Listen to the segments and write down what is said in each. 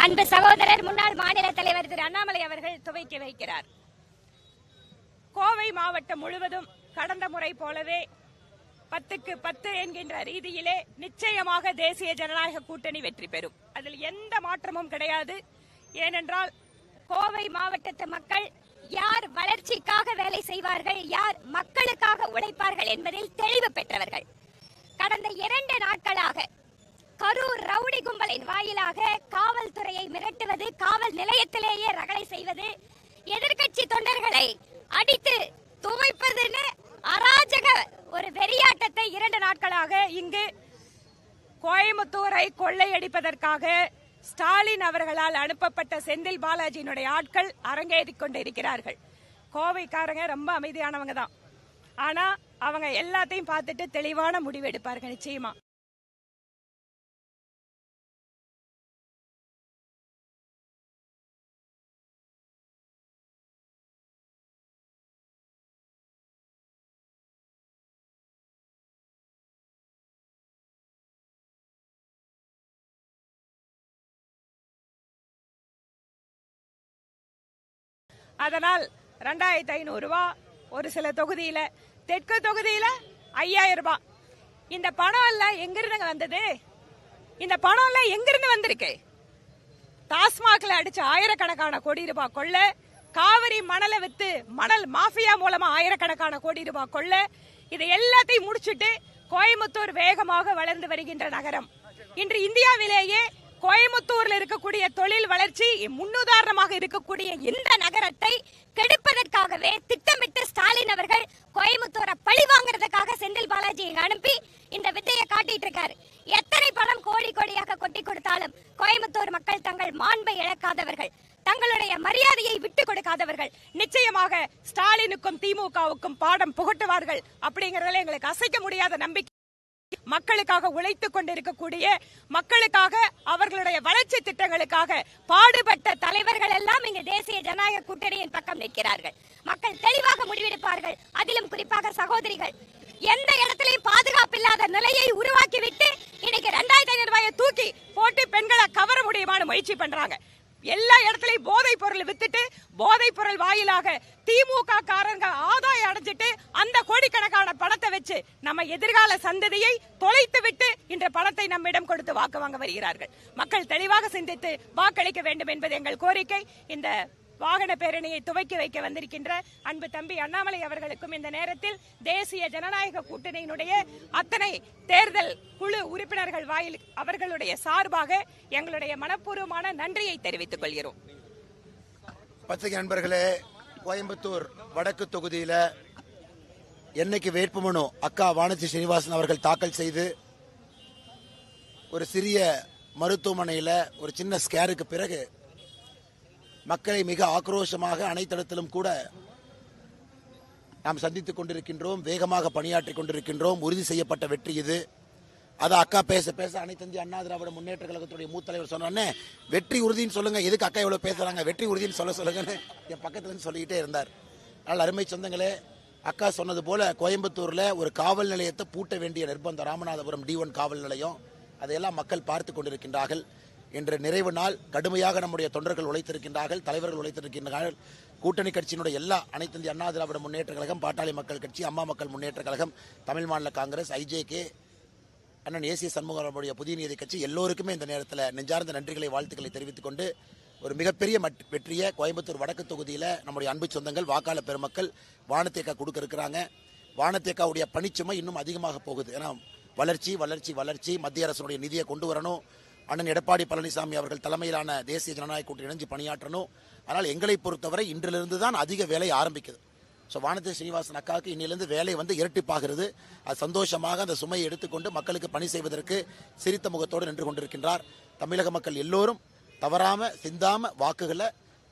அன்பு சகோதரர் முன்னாள் மாநில தலைவர் திரு அண்ணாமலை அவர்கள் துவக்கி வைக்கிறார். கோவை மாவட்டம் முழுவதும் கடந்த முறை போலவே 10க்கு 10 என்கின்ற ரீதியிலே நிச்சயமாக தேசிய ஜனநாயக கூட்டணி வெற்றி பெறும். அதில் எந்த மாற்றமும் கிடையாது. ஏனென்றால் கோவை மாவட்டத்து மக்கள் யார் வளர்ச்சிக்காக வேலை செய்வார்கள், யார் மக்களுக்காக உழைப்பார்கள் என்பதில் தெளிவு பெற்றவர்கள். கடந்த 2 நாட்களாக கரூர் ரவுடி கும்பலின் வாயிலாக காவல்துறையை மிரட்டுவது, காவல் நிலையத்திலேயே ரகளை செய்வது, எதிர்கட்சி தொண்டர்களை அடித்து துவைப்பதுன்னு அராஜக ஒரு வெறியாட்டத்தை 2 நாட்களாக இங்கு கோயம்புத்தூரை கொள்ளையடிப்பதற்காக ஸ்டாலின் அவர்களால் அனுப்பப்பட்ட செந்தில் பாலாஜியினுடைய ஆட்கள் அரங்கேறிக் கொண்டிருக்கிறார்கள். கோவைக்காரங்க ரொம்ப அமைதியானவங்க தான். ஆனா அவங்க எல்லாத்தையும் பார்த்துட்டு தெளிவான முடிவு எடுப்பார்கள் நிச்சயமா. அதனால் 2500 ரூபாய், ஒரு சில தொகுதியில, தெற்கு தொகுதியில 5000 ரூபாய். இந்த பணம் எல்லாம் எங்கிருந்து வந்தது? இந்த பணம் எல்லாம் எங்கிருந்து வந்திருக்கு? டாஸ்மாக்ல அடிச்ச ஆயிரக்கணக்கான கோடி ரூபாய் கொள்ள, காவிரி மணலை வித்து மணல் மாஃபியா மூலமா ஆயிரக்கணக்கான கோடி ரூபாய் கொள்ள, இதை எல்லாத்தையும் முடிச்சுட்டு கோயம்புத்தூர் வேகமாக வளர்ந்து வருகின்ற நகரம். இன்று இந்தியாவிலேயே கோயம்புத்தூர்ல இருக்கக்கூடிய தொழில் வளர்ச்சி முன்னுதாரணமாக இருக்கக்கூடிய இந்த நகரத்தை கெடுப்பதற்காகவே திட்டமிட்டு ஸ்டாலின் அவர்கள் கோயம்புத்தூரை பழி வாங்குறதுக்காக செந்தில் பாலாஜியை அனுப்பி இந்த வித்தையை காட்டிட்டு இருக்காரு. எத்தனை பணம் கோடி கோடியாக கொட்டி கொடுத்தாலும் கோயம்புத்தூர் மக்கள் தங்கள் மாண்பை இழக்காதவர்கள், தங்களுடைய மரியாதையை விட்டு கொடுக்காதவர்கள். நிச்சயமாக ஸ்டாலினுக்கும் திமுகவுக்கும் பாடம் புகட்டுவார்கள் அப்படிங்கறதுல எங்களுக்கு அசைக்க முடியாத நம்பிக்கை. மக்களுக்காக உழைத்துக் கொண்டிருக்கக்கூடிய, மக்களுக்காக அவர்களுடைய வளர்ச்சி திட்டங்களுக்காக பாடுபட்ட தலைவர்கள் எல்லாம் இங்கு தேசிய ஜனநாயக கூட்டணியின் பக்கம் நிற்கிறார்கள். மக்கள் தெளிவாக முடிவெடுப்பார்கள். அதிலும் குறிப்பாக சகோதரிகள் எந்த இடத்திலையும் பாதுகாப்பு இல்லாத நிலையை உருவாக்கிவிட்டு இன்னைக்கு 2500 ரூபாயை தூக்கி போட்டு பெண்களை கவர முடியுமான முயற்சி பண்றாங்க. எல்லா இடத்துலயும் போதைப் பொருள் வித்துட்டு, போதைப் பொருள் வாயிலாக திமுக காரங்க ஆதாயம் அடைஞ்சிட்டு அந்த கோடிக்கணக்கான பணத்தை வச்சு நம்ம எதிர்கால சந்ததியை தொலைத்து விட்டு இன்ற பணத்தை நம்மிடம் கொடுத்து வாக்கு வாங்க வருகிறார்கள். மக்கள் தெளிவாக சிந்தித்து வாக்களிக்க வேண்டும் என்பது எங்கள் கோரிக்கை. இந்த வாகன பேரணியை துவக்கி வைக்க வந்திருக்கின்ற அன்பு தம்பி அண்ணாமலை அவர்களுக்கும் இந்த நேரத்தில் தேசிய ஜனநாயக கூட்டணியினுடைய அத்தனை தேர்தல் குழு உறுப்பினர்கள் வாயில் அவர்களுடைய சார்பாக எங்களுடைய மனப்பூர்வமான நன்றியை தெரிவித்துக் கொள்கிறோம். பத்திரிகை நண்பர்களே, கோயம்புத்தூர் வடக்கு தொகுதியில என்னைக்கு வேட்புமனு அக்கா வானதி ஸ்ரீனிவாசன் அவர்கள் தாக்கல் செய்து ஒரு சிறிய மருத்துவமனையில் ஒரு சின்ன ஸ்கேருக்கு பிறகு மக்களை மிக ஆக்ரோஷமாக அனைத்திடத்திலும் கூட நாம் சந்தித்துக் கொண்டிருக்கின்றோம், வேகமாக பணியாற்றிக் கொண்டிருக்கின்றோம். உறுதி செய்யப்பட்ட வெற்றி இது. அதை அக்கா பேச பேச அனைத்து இந்திய அண்ணா திராவிட முன்னேற்ற கழகத்துடைய மூத்த தலைவர் சொன்னோன்னே வெற்றி உறுதின்னு சொல்லுங்க, எதுக்கு அக்கா எவ்வளவு பேசுறாங்க, வெற்றி உறுதின்னு சொல்லுங்கன்னு என் பக்கத்துல இருந்து சொல்லிக்கிட்டே இருந்தார். அதனால் அருமை சொந்தங்களே, அக்கா சொன்னது போல கோயம்புத்தூர்ல ஒரு காவல் நிலையத்தை பூட்ட வேண்டிய நிர்பந்தம், ராமநாதபுரம் D1 காவல் நிலையம், அதையெல்லாம் மக்கள் பார்த்து கொண்டிருக்கின்றார்கள். இன்று நிறைவு நாள். கடுமையாக நம்முடைய தொண்டர்கள் உழைத்திருக்கின்றார்கள், தலைவர்கள் உழைத்திருக்கின்றார்கள். கூட்டணி கட்சியினுடைய எல்லா அனைத்து இந்திய அண்ணா திராவிட முன்னேற்ற கழகம், பாட்டாளி மக்கள் கட்சி, அம்மா மக்கள் முன்னேற்ற கழகம், தமிழ் மாநில காங்கிரஸ், IJK, அண்ணன் ஏசிய சண்முகனுடைய புதிய நீதி கட்சி எல்லோருக்குமே இந்த நேரத்தில் நெஞ்சார்ந்த நன்றிகளை, வாழ்த்துக்களை தெரிவித்துக் கொண்டு ஒரு மிகப்பெரிய வெற்றியை கோயம்புத்தூர் வடக்கு தொகுதியில் நம்முடைய அன்பு சொந்தங்கள், வாக்காளர் பெருமக்கள் வானத்தேக்கா கொடுக்க இருக்கிறாங்க. வானத்தேக்காவுடைய பணிச்சுமை இன்னும் அதிகமாக போகுது. ஏன்னா வளர்ச்சி வளர்ச்சி வளர்ச்சி, மத்திய அரசுடைய நிதியை கொண்டு வரணும். அண்ணன் எடப்பாடி பழனிசாமி அவர்கள் தலைமையிலான தேசிய ஜனநாயக கூட்டணி இணைஞ்சு பணியாற்றணும். ஆனால் எங்களை பொறுத்தவரை இன்றிலிருந்து தான் அதிக வேலை ஆரம்பிக்குது. ஸோ வானதி ஸ்ரீனிவாசன் அக்காவுக்கு இன்னிலிருந்து வேலை இரட்டிப்பாகிறது. அது சந்தோஷமாக அந்த சுமையை எடுத்துக்கொண்டு மக்களுக்கு பணி செய்வதற்கு சிரித்த முகத்தோடு நின்று கொண்டிருக்கின்றார். தமிழக மக்கள் எல்லோரும் தவறாம சிந்தாம வாக்குகளை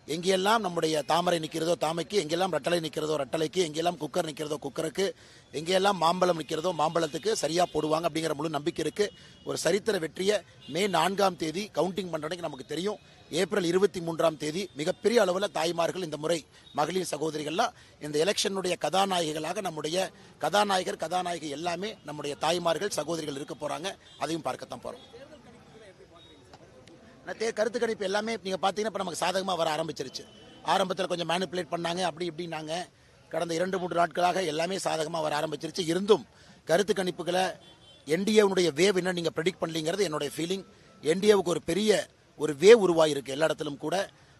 எங்கெல்லாம் நம்முடைய தாமரை நிற்கிறதோ தாமைக்கு, எங்கெல்லாம் ரட்டளை நிற்கிறதோ ரட்டளைக்கு, எங்கெல்லாம் குக்கர் நிற்கிறதோ குக்கருக்கு, எங்கெல்லாம் மாம்பழம் நிற்கிறதோ மாம்பழத்துக்கு சரியா போடுவாங்க அப்படிங்கிற முழு நம்பிக்கை இருக்கு. ஒரு சரித்திர வெற்றியை மே 4ஆம் தேதி கவுண்டிங் பண்றதுக்கு நமக்கு தெரியும். ஏப்ரல் 23ஆம் தேதி மிகப்பெரிய அளவில் தாய்மார்கள், இந்த முறை மகளிர் சகோதரிகள்லாம் இந்த எலெக்ஷனுடைய கதாநாயகிகளாக, நம்முடைய கதாநாயகர் கதாநாயகி எல்லாமே நம்முடைய தாய்மார்கள் சகோதரிகள் இருக்க போறாங்க. அதையும் பார்க்கத்தான் போறோம். கருத்து கணிப்பு எல்லாமே நீங்க பாத்தீங்கன்னா இப்ப நமக்கு சாதகமா வர ஆரம்பிச்சிருச்சு. ஆரம்பத்தில் கொஞ்சம் மேனிப்புலேட் பண்ணாங்க அப்படி இப்படின்னாங்க. கடந்த 2-3 நாட்களாக எல்லாமே சாதகமா வர ஆரம்பிச்சிருச்சு. இருந்தும் கருத்து கணிப்புகளை என்டிஏவுடைய வேவ் என்ன நீங்க ப்ரெடிக்ட் பண்ணலங்கிறது என்னுடைய ஃபீலிங். என்டிஏவுக்கு ஒரு பெரிய ஒரு வேவ் உருவாயிருக்கு எல்லா இடத்திலும் கூட.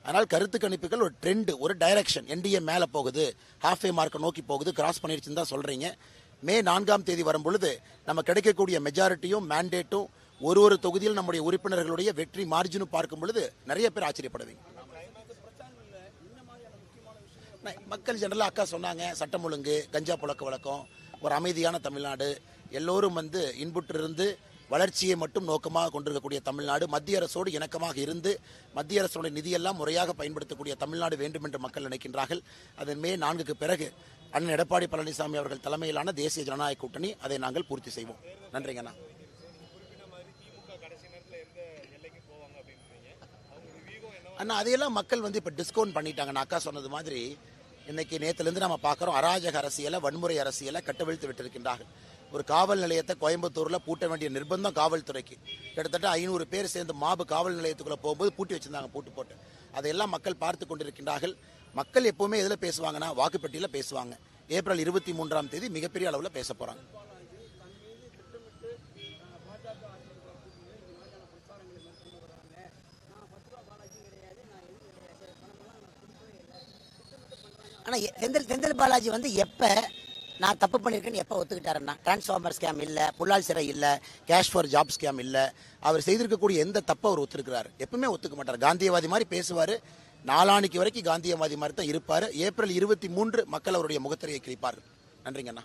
அதனால் கருத்து கணிப்புகள் ஒரு ட்ரெண்ட், ஒரு டைரக்ஷன், என்டிஏ மேல போகுது, ஹாஃப் மார்க்கை நோக்கி போகுது, கிராஸ் பண்ணிருச்சுன்னு தான் சொல்றீங்க. மே 4ஆம் தேதி வரும் பொழுது நம்ம கிடைக்கக்கூடிய மெஜாரிட்டியும் மேண்டேட்டும் ஒரு தொகுதியில் நம்முடைய உறுப்பினர்களுடைய வெற்றி மார்ஜினும் பார்க்கும் பொழுது நிறைய பேர் ஆச்சரியப்படுவீங்க. மக்கள் ஜெனரலாக அக்கா சொன்னாங்க, சட்டம் ஒழுங்கு, கஞ்சா புழக்க வழக்கம், ஒரு அமைதியான தமிழ்நாடு, எல்லோரும் இன்புற்றிருந்து வளர்ச்சியை மட்டும் நோக்கமாக கொண்டிருக்கக்கூடிய தமிழ்நாடு, மத்திய அரசோடு இணக்கமாக இருந்து மத்திய அரசுடைய நிதியெல்லாம் முறையாக பயன்படுத்தக்கூடிய தமிழ்நாடு வேண்டும் என்று மக்கள் நினைக்கின்றார்கள். அதன் மே 4க்கு பிறகு அண்ணன் எடப்பாடி பழனிசாமி அவர்கள் தலைமையிலான தேசிய ஜனநாயக கூட்டணி அதை நாங்கள் பூர்த்தி செய்வோம். நன்றிங்கண்ணா. அண்ணா அதையெல்லாம் மக்கள் இப்போ டிஸ்கவுண்ட் பண்ணிட்டாங்க. நான் அக்கா சொன்னது மாதிரி இன்னைக்கு நேற்றுலேருந்து நம்ம பார்க்குறோம், அராஜக அரசியலை, வன்முறை அரசியலை கட்டவிழ்த்து விட்டிருக்கின்றார்கள். ஒரு காவல் நிலையத்தை கோயம்புத்தூரில் பூட்ட வேண்டிய நிர்பந்தம் காவல்துறைக்கு. கிட்டத்தட்ட 500 பேர் சேர்ந்து மாபு காவல் நிலையத்துக்குள்ளே போகும்போது பூட்டி வச்சிருந்தாங்க, பூட்டு போட்டு. அதையெல்லாம் மக்கள் பார்த்து கொண்டிருக்கின்றார்கள். மக்கள் எப்பவுமே எதில் பேசுவாங்கன்னா வாக்குப்பெட்டியில் பேசுவாங்க. ஏப்ரல் 23ஆம் தேதி மிகப்பெரிய அளவில் பேச போகிறாங்க. ஆனால் செந்தில் பாலாஜி எப்போ நான் தப்பு பண்ணியிருக்கேன்னு எப்போ ஒத்துக்கிட்டாருன்னா, டிரான்ஸ்ஃபார்மர் ஸ்கேம் இல்லை, புல்லால் சிறை இல்லை, கேஷ் ஃபார் ஜாப் ஸ்கேம் இல்லை, அவர் செய்திருக்கக்கூடிய எந்த தப்பை அவர் ஒத்துருக்கிறார்? எப்பவுமே ஒத்துக்க மாட்டார். காந்தியவாதி மாதிரி பேசுவார், நாளானிக்கு வரைக்கும் காந்தியவாதி மாதிரி தான் இருப்பார். ஏப்ரல் 23 மக்கள் அவருடைய முகத்திரையை கிழிப்பார்கள். நன்றிங்கண்ணா.